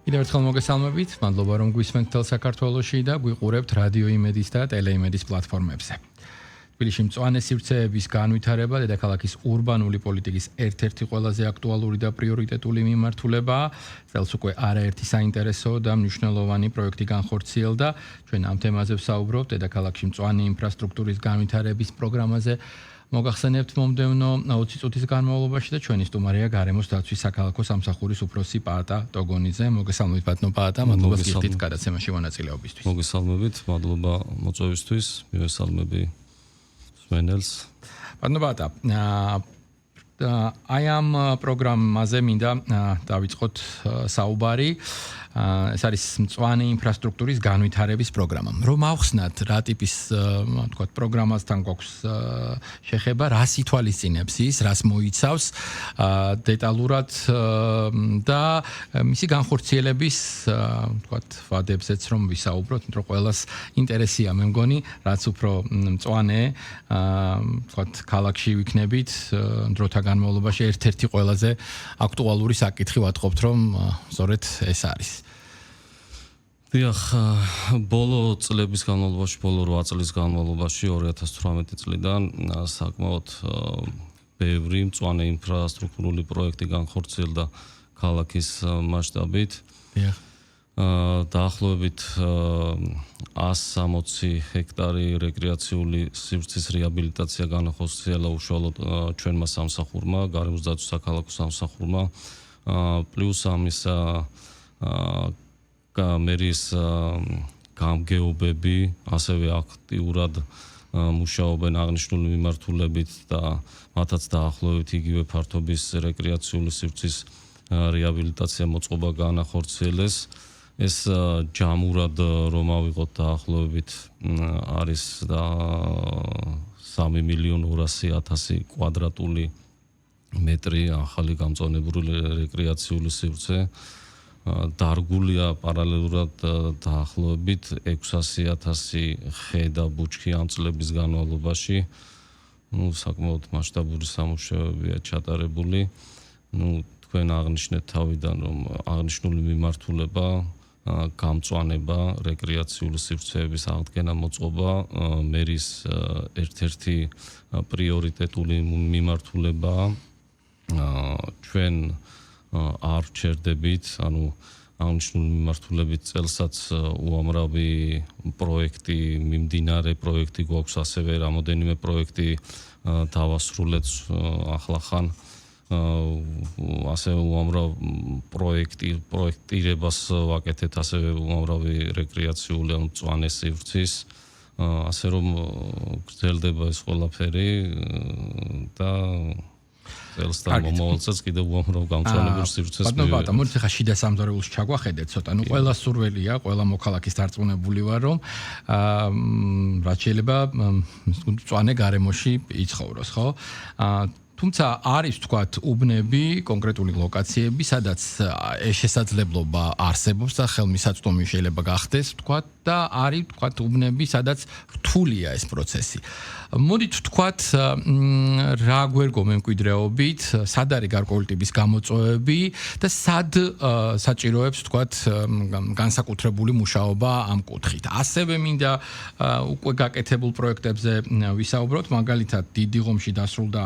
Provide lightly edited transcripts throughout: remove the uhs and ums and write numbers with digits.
კიდევ ერთხელ მოგესალმებით, მადლობა რომ გვისმენთ თელ საქართველოში და გვიყურებთ რადიო იმედის და ტელეიმედის პლატფორმებზე. თბილისში მწვანე სივრცეების განვითარება დედაქალაქის ურბანული პოლიტიკის ერთ-ერთი ყველაზე აქტუალური და პრიორიტეტული მიმართულებაა. წელს უკვე არაერთი საინტერესო და მნიშვნელოვანი პროექტი განხორციელდა. ჩვენ ამ თემაზე ვსაუბრობთ დედაქალაქში მწვანე ინფრასტრუქტურის განვითარების პროგრამაზე. მოგახსენებთ მომდევნო 20 წუთის განმავლობაში და ჩვენი სტუმარია გარემოს დაცვის საქალაქო სამსახურის უფროსი პაატა ტოგონიძე. მოგესალმებით ბატონო პაატა, მადლობა გიხდით გადაცემაში მონაწილეობისთვის. მოგესალმებით, მადლობა მოწვევისთვის, მივესალმები სვენელს. ბატონო პაატა, აი ამ პროგრამაზე მინდა დავიწყოთ საუბარი. ეს არის მწვანე ინფრასტრუქტურის განვითარების პროგრამა. რომ ავხსნათ რა ტიპის თქვათ პროგრამასთან გვაქვს შეხება, რას ითვალისწინებს ის, რას მოიცავს დეტალურად და მისი განხორციელების თქვათ ვადებზეც რომ ვისაუბროთ, იმიტომ რომ ყველას ინტერესია მე მგონი, რაც უფრო მწვანე თქვათ ქალაქში ვიქნებით დროთა განმავლობაში ერთ-ერთი ყველაზე აქტუალური საკითხი ვატყობთ, რომ სწორედ ეს არის. დიახ, ბოლო წლების განმავლობაში, ბოლო 8 წლის განმავლობაში 2018 წლიდან საკმაოდ ბევრი მწვანე ინფრასტრუქტურული პროექტი განხორციელდა ქალაქის მასშტაბით. დიახ. დაახლოებით 160 ჰექტარი რეკრეაციული სივრცის რეაბილიტაცია განახორციელა უშუალოდ ჩვენმა სამსახურმა, გარემოს დაცვის საქალაქო სამსახურმა, პლუს ამისა მერის გამგეობები ასევე აქტიურად მუშაობენ აღნიშნული მიმართულებით და მათაც დაახლოებით იგივე ფართობის რეკრეაციული სივრცის რეაბილიტაცია მოწყობა განახორციელეს. ეს ჯამურად რომ ავიღოთ დაახლოებით არის და 3.200.000 კვადრატული მეტრი ახალი გამწვანებული რეკრეაციული სივრცე. დარგულია პარალელურად დაახლოებით 600.000 ხე და ბუჩქი ამ წლების განმავლობაში. საკმაოდ მასშტაბური სამუშაოებია ჩატარებული. თქვენ აღნიშნეთ თავიდან, რომ აღნიშნული მიმართულება, გამწვანება, რეკრეაციული სივრცეების აღდგენა მოწყობა მერის ერთ-ერთი პრიორიტეტული მიმართულებაა. ჩვენ არ ვჩერდებით, ანუ აღნიშნული მიმართულებით წელსაც უამრავი პროექტი, მიმდინარე პროექტი გვაქვს, ასევე რამოდენიმე პროექტი დავასრულეთ ახლახან. ასევე უამრავ პროექტირებას ვაკეთებთ, ასევე უამრავი რეკრეაციული ან მწვანე სივრცის, ასე რომ გრძელდება ეს ყველაფერი და წელსთან მომავალსაც კიდევ უამრავ გამწვანებულ სივრცეს მივიღებთ. ბატონო, მოდით ახლა შიდა სამზარეულოს ჩაგვახედეთ ცოტა. ყველა სურველია, ყველა მოქალაქის დარწმუნებული ვარ, რომ რაც შეიძლება მწვანე გარემოში იცხოვროს, ხო? თუმცა არის თქვათ უბნები, კონკრეტული ლოკაციები, სადაც ეს შესაძლებლობა არსებობს და ხელმისაწვდომი შეიძლება გახდეს, თქვათ და არის თქვათ უბნები, სადაც რთულია ეს პროცესი. მოდით ვთქვათ, რა გვერგო მემკვიდრეობით, სად არის გარკვეული ტიპის გამოწვევები და სად საჭიროებს ვთქვათ განსაკუთრებული მუშაობა ამ კუთხით. ასევე მინდა უკვე გაკეთებულ პროექტებზე ვისაუბროთ, მაგალითად დიდი ღომში დასრულდა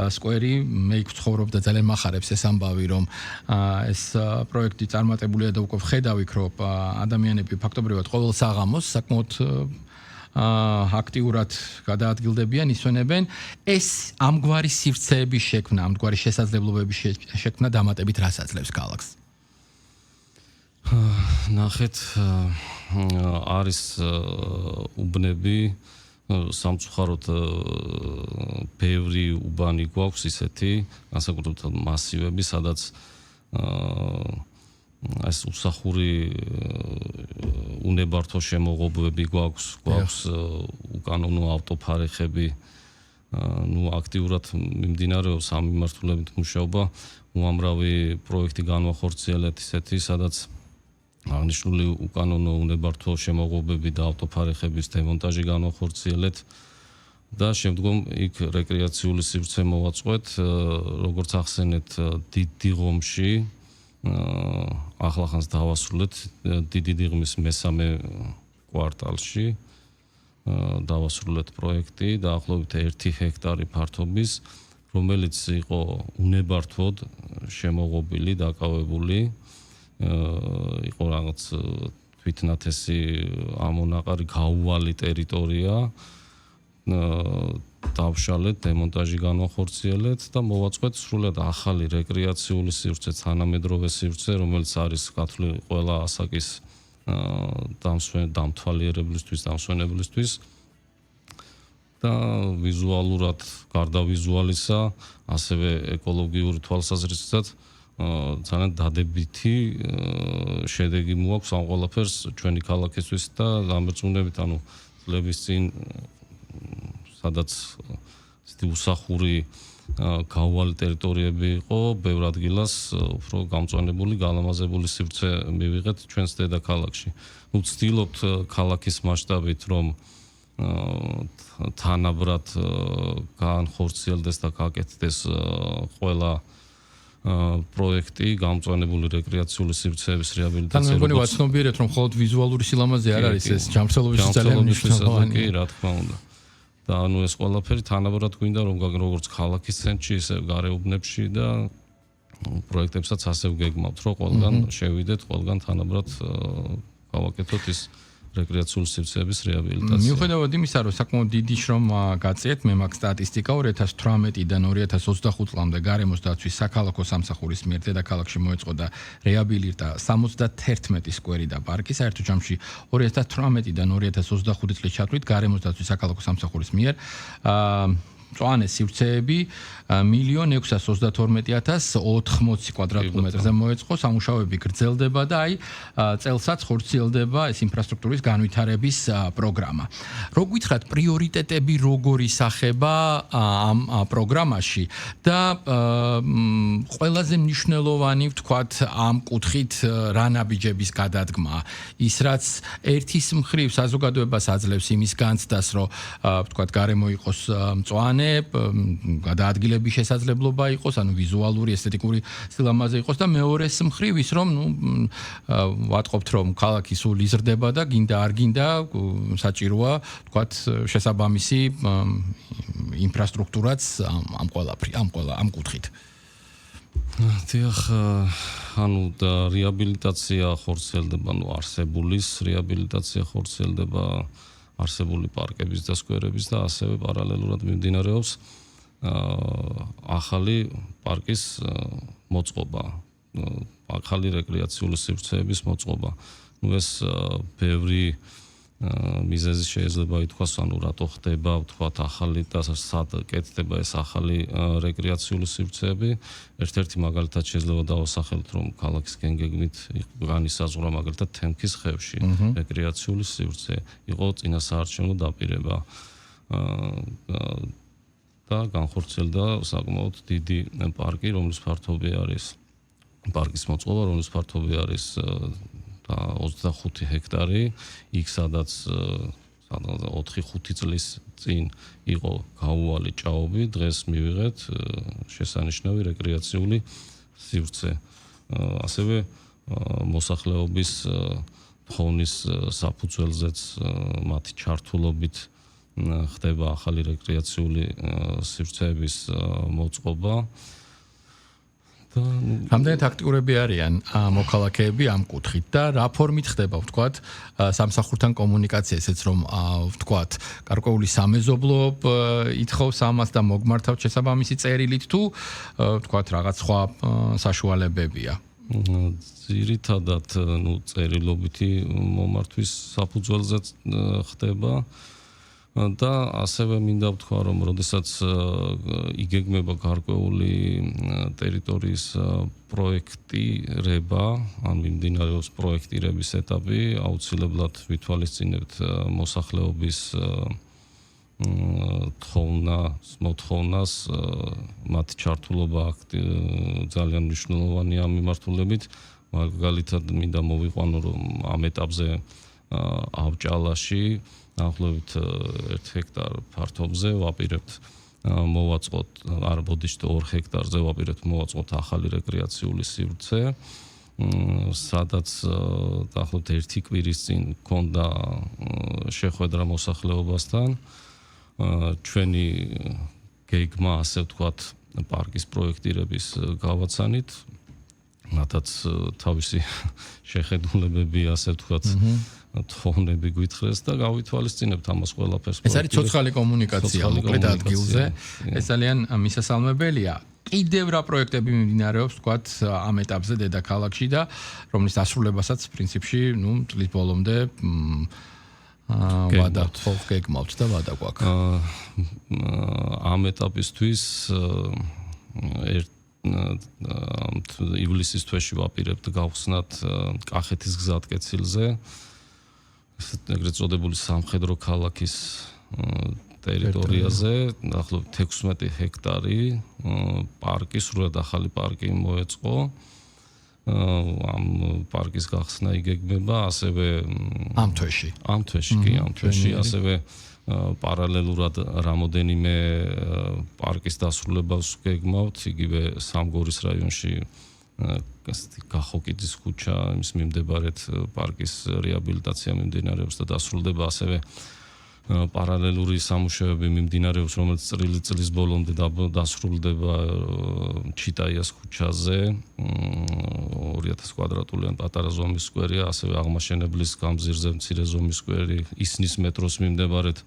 სკვერი, მე იქ ვცხოვრობ და ძალიან მახარებს ეს ამბავი, რომ ეს პროექტი წარმატებულია და უკვე ვხედავ, რომ ადამიანები ფაქტობრივად ყოველ საღამოს საკმაოდ აქტიურად გადაადგილდებიან, ისვენებენ. ეს ამგვარი სივრცეების შექმნა, ამგვარი შესაძლებლობების შექმნა დამატებით რას აძლევს ქალაქს? ნახეთ, არის უბნები, სამწუხაროდ ბევრი უბანი გვაქვს ისეთი, განსაკუთრებით მასივები, სადაც ეს უსახური უნებართო შემოღობები გვაქვს უკანონო ავტოფარეხები, აქტიურად მიმდინარეობს ამ მიმართულებით მუშაობა. უამრავი პროექტი განვახორციელეთ ისეთი, სადაც აღნიშნული უკანონო უნებართო შემოღობები და ავტოფარეხების დემონტაჟი განვახორციელეთ და შემდგომ იქ რეკრეაციული სივრცე მოვაწყვეთ, როგორც ახსენეთ, დიდი ღომში ახლახანს დავასრულეთ დიდი დიღმის მესამე კვარტალში დავასრულეთ პროექტი დაახლოებით 1 ჰექტარი ფართობის, რომელიც იყო უნებართვოდ შემოღობილი, დაკავებული, იყო რაღაც თვითნათესი ამონაყარი გაუვალი ტერიტორია, დავშალეთ, დემონტაჟი განვახორციელეთ და მოვაწყეთ სრულად ახალი რეკრეაციული სივრცე, თანამედროვე სივრცე, რომელიც არის გათვლილი ყველა ასაკის დამთვალიერებლისთვის, დამსვენებლისთვის და ვიზუალურად, გარდა ვიზუალისა, ასევე ეკოლოგიური თვალსაზრისითაც ძალიან დადებითი შედეგი მოაქვს ამ ყველაფერს ჩვენი ქალაქისთვის და დამერწმუნებით, ანუ წლების წინ სადაც უსახური გაუვალი ტერიტორიები იყო, ბევრ ადგილას უფრო გამწვანებული, გალამაზებული სივრცე მივიღეთ ჩვენს დედაქალაქში. ვცდილობთ ქალაქის მასშტაბით, რომ თანაბრად განხორციელდეს და გაკეთდეს ყველა პროექტი გამწვანებული რეკრეაციული სივრცეების რეაბილიტაცია. მეგონი ვაცნობიერეთ, რომ მხოლოდ ვიზუალური სილამაზე არ არის ეს ჯანმრთელობის ძალიან მნიშვნელოვანი. კი, რა თქმა უნდა. და ანუ ეს ყველაფერი თანაბრად გვინდა რომ როგორც ქალაქის ცენტრში, ისე გარეუბნებში და პროექტებსაც ასე ვგეგმავთ, რომ ყველგან შევიდეთ, ყველგან თანაბრად გავაკეთოთ ის რეკრეაციული სივრცეების რეაბილიტაცია. მიუხედავად იმისა, რომ საკმაოდ დიდი შრომა გაწიეთ, მე მაქვს სტატისტიკა 2018-დან 2025 წლამდე გარემოს დაცვის საქალაქო სამსახურის მიერ დედაქალაქში მოეწყო და რეაბილიტა 71 სკვერი და პარკი. საერთო ჯამში 2018-დან 2025 წლის ჩათვლით გარემოს დაცვის საქალაქო სამსახურის მიერ მწვანე სივრცეები 1,632,080 კვადრატმეტრზე მოეწყო, სამუშაოები გრძელდება და წელსაც ხორციელდება ეს ინფრასტრუქტურის განვითარების პროგრამა. რო გითხრათ პრიორიტეტები როგორ ისახება ამ პროგრამაში და ყველაზე მნიშვნელოვანი ვთქვათ ამ კუთხით რა ნაბიჯების გადადგმა, ის რაც ერთის მხრივ საზოგადოებას აძლევს იმის განცდას, რომ ვთქვათ გარემო იყოს მწვანე, გადაადგილების შესაძლებლობა იყოს, ანუ ვიზუალური, ესთეტიკური სილამაზე იყოს და მეორეს მხრივ ის რომ ვატყობთ რომ ქალაქი სულ იზრდება და გინდა არ გინდა საჭიროა ვთქვათ შესაბამისი ინფრასტრუქტურაც ამ კუთხით. დიახ, ანუ და რეაბილიტაცია ხორციელდება, არსებულის რეაბილიტაცია ხორციელდება არსებული პარკების და სკვერების და ასევე პარალელურად მიმდინარეობს ახალი პარკის მოწყობა, ახალი რეკრეაციული სივრცეების მოწყობა. ეს ბევრი მიზეზი შეიძლება ითქვას, ანუ რატო ხდება ვთქვათ ახალი და სად კეთდება ეს ახალი რეკრეაციული სივრცეები. ერთ-ერთი მაგალითად შეიძლება დავასახელოთ, რომ ქალაქის გეგმით განისაზღვრა მაგალითად თემქის ხევში რეკრეაციული სივრცე, იყო წინასაარჩევნო დაპირება და განხორციელდა საკმაოდ დიდი პარკი, რომლის ფართობი არის პარკის მოწყობა, რომლის ფართობი არის 25 ჰექტარი, იქ სადაც 4-5 წლის წინ იყო გაუვალი ჭაობი, დღეს მივიღეთ შესანიშნავი რეკრეაციული სივრცე. ასევე მოსახლეობის ხოვნის საფუძველზეც მათი ჩართულობით ხდება ახალი რეკრეაციული სივრცეების მოწყობა. რამდენი ტაქტიკურები არიან მოქალაქეები ამ კუთხით და რა ფორმით ხდება ვთქვათ სამსახურთან კომუნიკაცია, ესეც რომ ვთქვათ გარკვეული სამეზობლო ითხოვს ამას და მოგმართავთ შესაბამისი წერილით თუ ვთქვათ რაღაც სხვა საშუალებებია. ძირითადად წერილობითი მომართვის საფუძველზეც ხდება. და ასევე მინდა ვთქვა, რომ როდესაც იგეგმება გარკვეული ტერიტორიის პროექტირება, ან მიმდინარეობს პროექტირების ეტაპი, აუცილებლად ვითვალისწინებთ მოსახლეობის მოთხოვნას, მათი ჩართულობა ძალიან მნიშვნელოვანია ამ მიმართულებით. მაგალითად მინდა მოვიყვანო, რომ ამ ეტაპზე ავჭალაში დაახლოებით 1 ჰექტარ ფართობზე ვაპირებთ მოვაწყოთ, არ ბოდიშით 2 ჰექტარზე ვაპირებთ მოვაწყოთ ახალი რეკრეაციული სივრცე. სადაც დაახლოებით 1 კვირის წინ მქონდა შეხვედრა მოსახლეობასთან. ჩვენი გეგმა, ასე ვთქვათ, პარკის პროექტირების გავაცანით, რადგან თავისი შეხედულებები, ასე ვთქვათ, თხოვნები გვითხრეს და გავითვალისწინებთ ამას ყველაფერს. ეს არის ცოცხალი კომუნიკაცია, მოკლედ ადგილზე. ეს ძალიან მისასალმებელია. კიდევ რა პროექტები მიმდინარეობს, ვთქვათ, ამ ეტაპზე დედაქალაქში და რომლის დასრულებასაც პრინციპში, წლის ბოლომდე ვადა გეგმავთ და ვადა გვაქვს. ამ ეტაპისთვის ივლისის თვეში ვაპირებთ გავხსნათ კახეთის გზატკეცილზე, ეგრეთ წოდებული სამხედრო ქალაქის ტერიტორიაზე, დაახლოებით 16 ჰექტარი პარკი, სრულად ახალი პარკი მოეწყო. ამ პარკის გახსნა იგეგმება, ასევე ამ თვეში, ასევე პარალელურად რამოდენიმე პარკის დასრულებას გეგმავთ, იგივე სამგორის რაიონში გახოკიძის ქუჩა, იმის მიმდებარედ პარკის რეაბილიტაცია მიმდინარეობს და დასრულდება, ასევე პარალელური სამუშაოები მიმდინარეობს, რომელიც წლის ბოლომდე დასრულდება ჩიტაიას ქუჩაზე, 2000 კვადრატულიან პატარა ზომის სკვერია, ასევე აღმაშენებლის გამზირზე მცირე ზომის სკვერი, ისნის მეტროს მიმდებარედ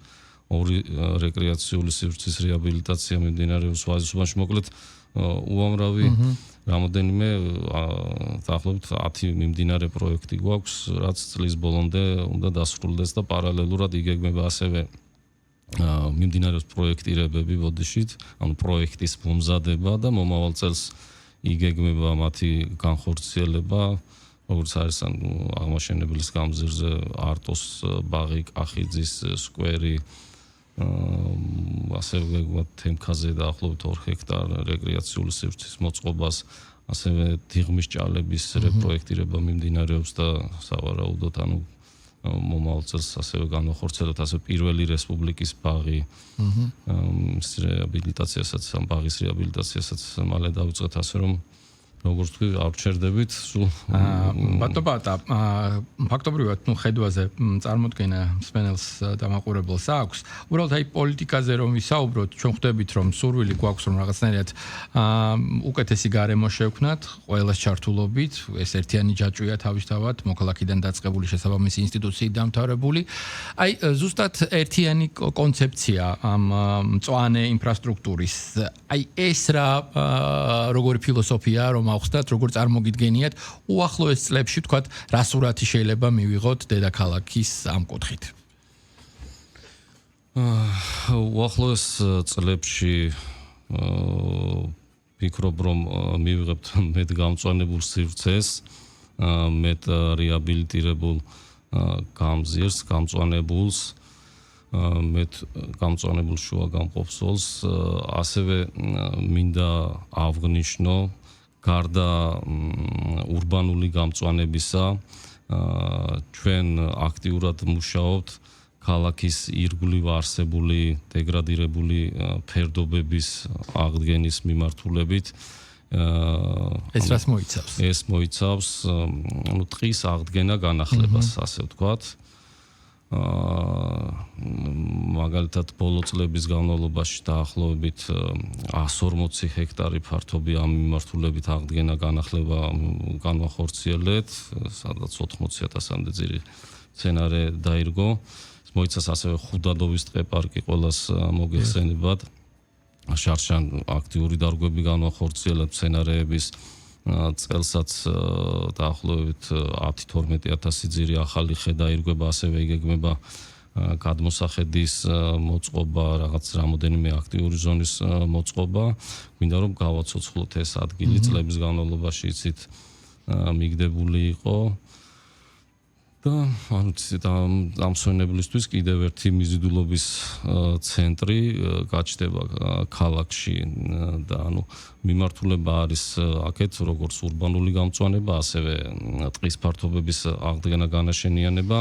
2 რეკრეაციული სივრცის რეაბილიტაცია მიმდინარეობს ვაზის უბანში, მოკლედ უამრავი რამოდენიმე დაახლოებით 10 მიმდინარე პროექტი გვაქვს, რაც წლის ბოლომდე უნდა დასრულდეს და პარალელურად იგეგმება ასევე მიმდინარეობს პროექტირებები ბოდიშით, ანუ პროექტის მომზადება და მომავალ წელს იგეგმება მათი განხორციელება, როგორც არის აღმაშენებლის გამზირზე არტოს ბაღი, კახიძის სკვერი, ასევე თემქაზე დაახლოებით 2 ჰექტარ რეკრეაციული სივრცის მოწყობას, ასევე დიღმის ჭალების რეპროექტირება მიმდინარეობს და სავარაუდოდ მომავალ წელს ასევე განახორციელოთ, ასევე პირველი რესპუბლიკის ბაღი, რეაბილიტაციასაც, ამ ბაღის რეაბილიტაციასაც მალე დავიწყეთ, ასე რომ როგორც თქვი, ავჩერდებით სულ ბატონო, ფაქტობრივად, ხედვაზე წარმოდგენა მსმენელს დამაყურებელს აქვს. უბრალოდ აი პოლიტიკაზე რომ ვისაუბროთ, ჩვენ ხვდებით რომ სურვილი გვაქვს რომ რაღაცნაირად უკეთესი გარემო შევქმნათ, ყველას ჩართულობით, ეს ერთიანი ჯაჭვია თავისთავად, მოქალაქიდან დაწყებული შესაბამისი ინსტიტუციით დამთავრებული. აი ზუსტად ერთიანი კონცეფცია ამ მწვანე ინფრასტრუქტურის. აი ეს რა როგორი ფილოსოფია რომ ახსნათ, როგორ წარმოგიდგენიათ უახლოეს წლებში, თქვათ, რა სურათი შეიძლება მივიღოთ დედაქალაქის ამ კუთხით? უახლოეს წლებში ფიქრობ, რომ მივიღებთ მეტ გამწვანებულ სივრცეს, მეტ რეაბილიტირებულ გამზირს, გამწვანებულს, მეტ გამწვანებულ შუა გამყოფსოლს, ასევე მინდა აღვნიშნო გარდა ურბანული გამწვანებისა, ჩვენ აქტიურად მუშაობთ ქალაქის ირგვლივ არსებული დეგრადირებული ფერდობების აღდგენის მიმართულებით. ეს რას მოიცავს? ეს მოიცავს ტყის აღდგენა განახლებას, ასე ვთქვათ. მაგალითად ბოლო წლების განმავლობაში დაახლოებით 140 ჰექტარი ფართობი ამ მიმართულებით აღდგენა განახლება განვახორციელეთ, სადაც 80,000-მდე ძირი მცენარე დაირგო. მოიცავს ასევე ხუდადოვის ტყე-პარკი ყველას მოგეხსენებათ. შარშან აქტიური დარგვები განვახორციელეთ მცენარეების წელსაც დაახლოებით 10-12,000 ძირი ახალი ხე დაირგვება, ასევე იგეგმება გადმოსახედის მოწყობა, რაღაც რამოდენიმე აქტიური ზონის მოწყობა. მინდა რომ გავაცოცხლოთ ეს ადგილი წლების განმავლობაში იცით მიგდებული იყო. და ამსვენებლისთვის კიდევ ერთი მიზიდულობის ცენტრი გაჩნდება ქალაქში და მიმართულება არის აქეთ როგორც ურბანული გამწვანება, ასევე ტყის ფართობების აღდგენა განაშენიანება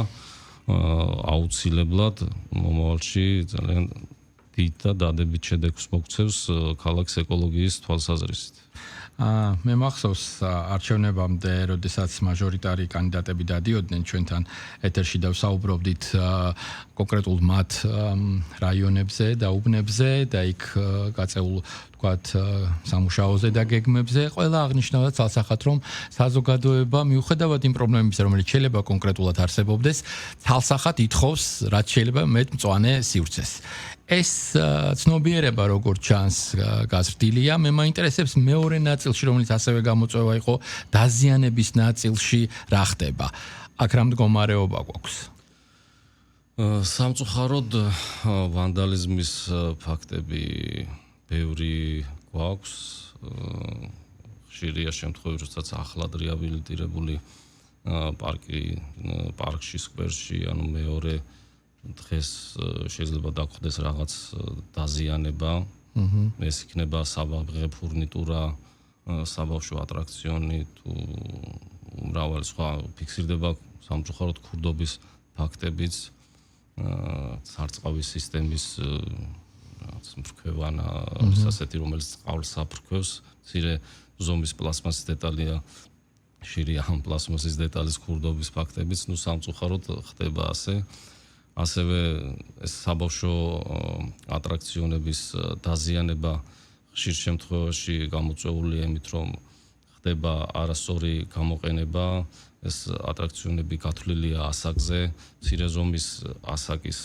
აუცილებლად მომავალში ძალიან დიდ და დადებით შედეგს მოგცევს ქალაქის ეკოლოგიის თვალსაზრისით. მე მახსოვს არჩევნებამდე, როდესაც მაჟორიტარი კანდიდატები დადიოდნენ ჩვენთან ეთერში და ვსაუბრობდით კონკრეტულ მათ რაიონებზე და უბნებზე და იქ გაწეულ ვთქვათ სამუშაოზე და გეგმებზე, ყველა აღნიშნავდა თვალსახად, რომ საზოგადოება მიუხედავად იმ პრობლემებისა, რომელიც შეიძლება კონკრეტულად არსებობდეს, თვალსახად ითხოვს, რაც შეიძლება მეტ მწვანე სივრცეს. ეს ცნობიერება როგორც ჩანს გაზრდილია, მე მაინტერესებს მეორე ნაწილში, რომელიც ასევე გამოწვევა იყო, დაზიანების ნაწილში რა ხდება. აქ რა მდგომარეობა გვაქვს? სამწუხაროდ ვანდალიზმის ფაქტები ბევრი გვაქვს. ხშირია შემთხვევები, როდესაც ახლად რეაბილიტირებული პარკში, სკვერში, ანუ მეორე დღეს შეიძლება დაგხვდეს რაღაც დაზიანება. ეს იქნება საბაღე ფურნიტურა, საბავშვო ატრაქციონი თუ მრავალი სხვა ფიქსირდება სამწუხაროდ ქურდობის ფაქტებიც, სარწყავის სისტემის რაღაც მფრქვევანა არის ასეთი, რომელიც წყალს აფრქვევს, მცირე ზომის პლასმასის დეტალია, ხშირია ამ პლასმასის დეტალის ქურდობის ფაქტებიც, სამწუხაროდ ხდება ასე. ასევე ეს საბავშვო ატრაქციონების დაზიანება ხშირ შემთხვევაში გამოწვეულია იმით, რომ ხდება არასწორი გამოყენება, ეს ატრაქციონები გათვლილია ასაკზე, მცირე ზომის ასაკის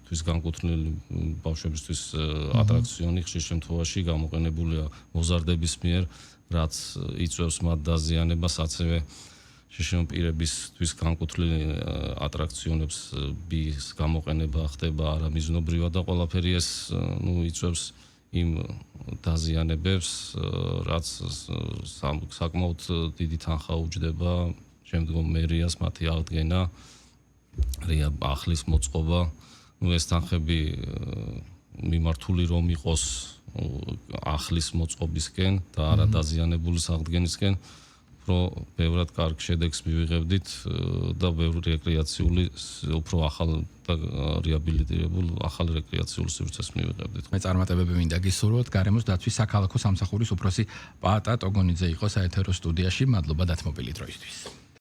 თვის განკუთვნილი ბავშვებისთვის ატრაქციონი ხშირ შემთხვევაში გამოყენებულია მოზარდების მიერ, რაც იწვევს მათ დაზიანებას, ასევე შიშემ პირებისთვის განკუთვნილი ატრაქციონებს ბის გამოყენება ხდება არამიზნობრივად და ყველაფერი ეს იწვევს იმ დაზიანებებს, რაც საკმაოდ დიდი თანხა უჯდება შემდგომ მერიას მათი აღდგენა, ახლის მოწყობა. ეს თანხები მიმართული რომ იყოს ახლის მოწყობისკენ და არა დაზიანებულის აღდგენისკენ, უფრო ბევრად კარგ შედეგს მივიღებდით და ბევრი რეკრეაციული, უფრო ახალ და რეაბილიტირებულ ახალ რეკრეაციულ სივრცეს მივიღებდით. მე წარმატებები მინდა გისურვოთ გარემოს დაცვის საქალაქო სამსახურის უფროსი პაატა ტოგონიძე იყო საეთერო სტუდიაში. მადლობა დათმობილი დროისთვის.